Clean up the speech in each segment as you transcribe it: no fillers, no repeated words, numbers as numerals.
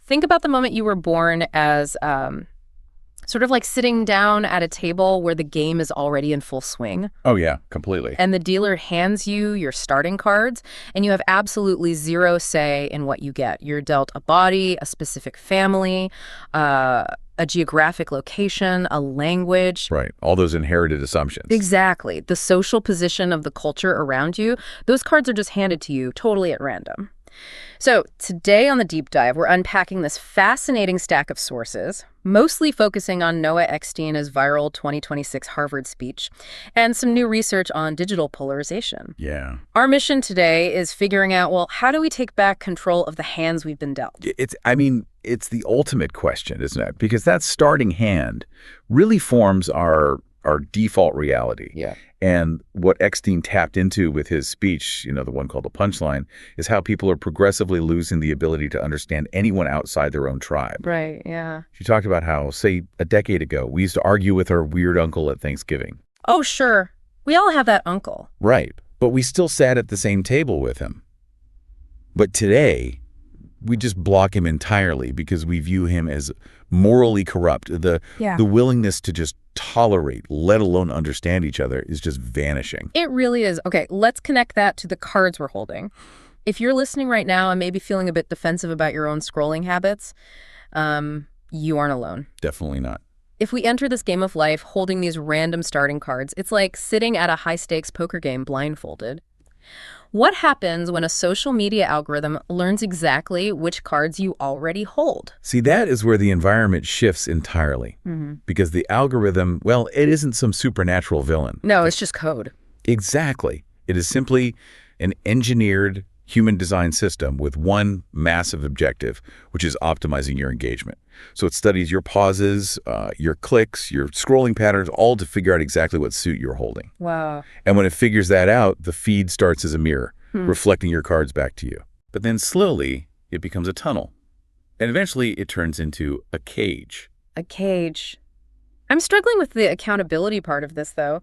Think about the moment you were born as sort of like sitting down at a table where the game is already in full swing. Oh, yeah, completely. And the dealer hands you your starting cards, and you have absolutely zero say in what you get. You're dealt a body, a specific family, a geographic location, a language. Right. All those inherited assumptions. Exactly. The social position of the culture around you. Those cards are just handed to you totally at random. So today on the Deep Dive, we're unpacking this fascinating stack of sources, mostly focusing on Noah Eckstein's viral 2026 Harvard speech and some new research on digital polarization. Yeah. Our mission today is figuring out, well, how do we take back control of the hands we've been dealt? It's the ultimate question, isn't it? Because that starting hand really forms our default reality. Yeah. And what Eckstein tapped into with his speech, the one called The Punchline, is how people are progressively losing the ability to understand anyone outside their own tribe. Right, yeah. She talked about how, say, a decade ago, we used to argue with our weird uncle at Thanksgiving. Oh, sure. We all have that uncle. Right. But we still sat at the same table with him. But today, we just block him entirely because we view him as morally corrupt. The willingness to just tolerate, let alone understand each other, is just vanishing. It really is. Okay, let's connect that to the cards we're holding. If you're listening right now and maybe feeling a bit defensive about your own scrolling habits, you aren't alone. Definitely not. If we enter this game of life holding these random starting cards, it's like sitting at a high-stakes poker game blindfolded. What happens when a social media algorithm learns exactly which cards you already hold? See, that is where the environment shifts entirely. Because the algorithm, well, it isn't some supernatural villain. No, it's just code. Exactly. It is simply an engineered human design system with one massive objective, which is optimizing your engagement. So it studies your pauses, your clicks, your scrolling patterns, all to figure out exactly what suit you're holding. Wow. And when it figures that out, the feed starts as a mirror, reflecting your cards back to you. But then slowly, it becomes a tunnel. And eventually, it turns into a cage. A cage. I'm struggling with the accountability part of this, though.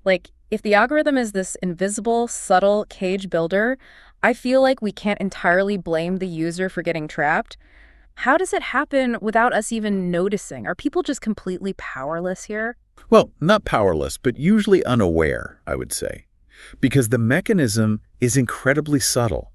Like, if the algorithm is this invisible, subtle cage builder, I feel like we can't entirely blame the user for getting trapped. How does it happen without us even noticing? Are people just completely powerless here? Well, not powerless, but usually unaware, I would say. Because the mechanism is incredibly subtle.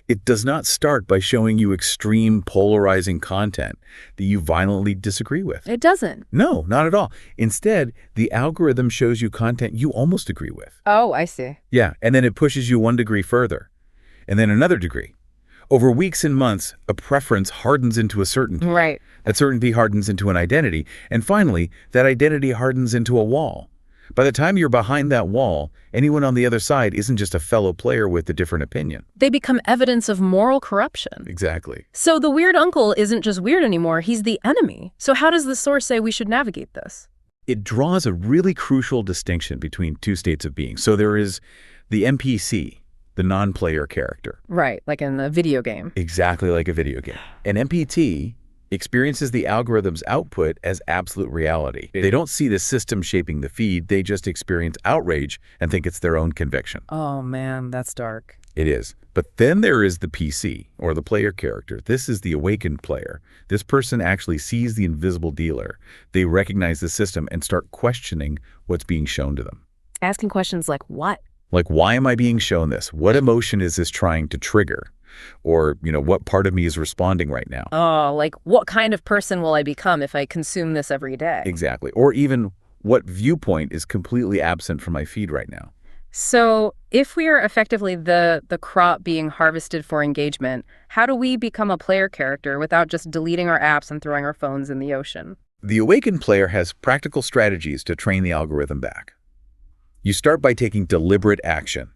It does not start by showing you extreme, polarizing content that you violently disagree with. It doesn't. No, not at all. Instead, the algorithm shows you content you almost agree with. Oh, I see. Yeah, and then it pushes you one degree further, and then another degree. Over weeks and months, a preference hardens into a certainty. Right. That certainty hardens into an identity. And finally, that identity hardens into a wall. By the time you're behind that wall, anyone on the other side isn't just a fellow player with a different opinion. They become evidence of moral corruption. Exactly. So the weird uncle isn't just weird anymore, he's the enemy. So how does the source say we should navigate this? It draws a really crucial distinction between two states of being. So there is the NPC, the non-player character. Right, like in a video game. Exactly like a video game. An NPT experiences the algorithm's output as absolute reality. They don't see the system shaping the feed, they just experience outrage and think it's their own conviction. Oh man, that's dark. It is. But then there is the PC, or the player character. This is the awakened player. This person actually sees the invisible dealer. They recognize the system and start questioning what's being shown to them. Asking questions like what? Like, why am I being shown this? What emotion is this trying to trigger? Or, what part of me is responding right now? Oh, like what kind of person will I become if I consume this every day? Exactly. Or even what viewpoint is completely absent from my feed right now? So if we are effectively the crop being harvested for engagement, how do we become a player character without just deleting our apps and throwing our phones in the ocean? The awakened player has practical strategies to train the algorithm back. You start by taking deliberate action.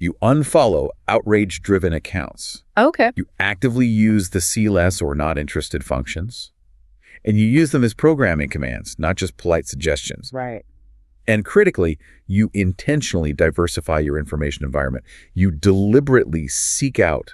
You unfollow outrage-driven accounts. Okay. You actively use the see less or not interested functions. And you use them as programming commands, not just polite suggestions. Right. And critically, you intentionally diversify your information environment. You deliberately seek out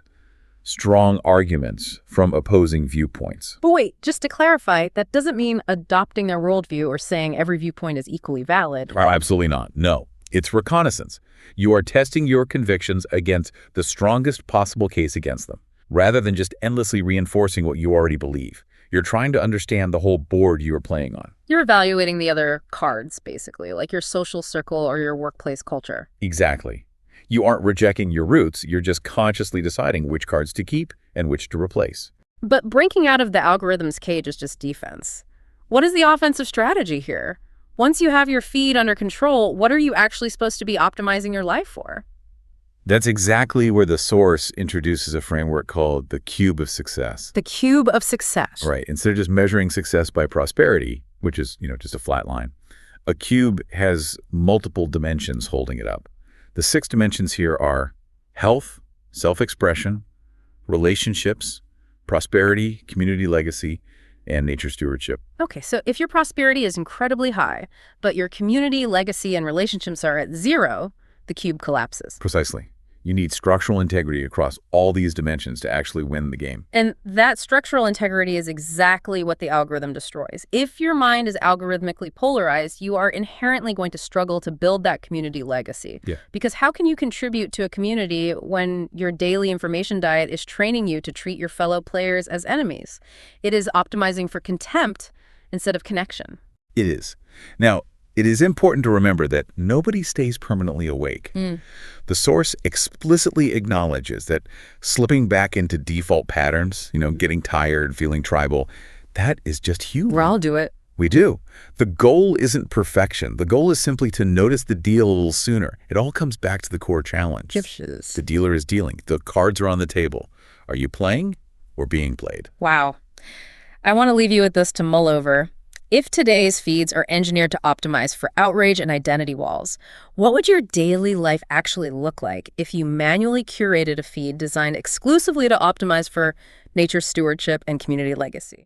strong arguments from opposing viewpoints. But wait, just to clarify, that doesn't mean adopting their worldview or saying every viewpoint is equally valid. Oh, absolutely not. No. It's reconnaissance. You are testing your convictions against the strongest possible case against them. rather than just endlessly reinforcing what you already believe. You're trying to understand the whole board you are playing on. You're evaluating the other cards, basically, like your social circle or your workplace culture. Exactly. You aren't rejecting your roots, you're just consciously deciding which cards to keep and which to replace. But breaking out of the algorithm's cage is just defense. What is the offensive strategy here? Once you have your feed under control, what are you actually supposed to be optimizing your life for? That's exactly where the source introduces a framework called the cube of success. The cube of success. Right. Instead of just measuring success by prosperity, which is, just a flat line, a cube has multiple dimensions holding it up. The 6 dimensions here are health, self-expression, relationships, prosperity, community legacy, and nature stewardship. Okay, so if your prosperity is incredibly high, but your community, legacy, and relationships are at 0, the cube collapses. Precisely. You need structural integrity across all these dimensions to actually win the game. And that structural integrity is exactly what the algorithm destroys. If your mind is algorithmically polarized, you are inherently going to struggle to build that community legacy. Yeah. Because how can you contribute to a community when your daily information diet is training you to treat your fellow players as enemies? It is optimizing for contempt instead of connection. It is. Now, it is important to remember that nobody stays permanently awake. The source explicitly acknowledges that slipping back into default patterns, getting tired, feeling tribal, that is just human. Well, I'll do it. We do. The goal isn't perfection. The goal is simply to notice the deal a little sooner. It all comes back to the core challenge. The dealer is dealing. The cards are on the table. Are you playing or being played? Wow. I want to leave you with this to mull over. If today's feeds are engineered to optimize for outrage and identity walls, what would your daily life actually look like if you manually curated a feed designed exclusively to optimize for nature stewardship and community legacy?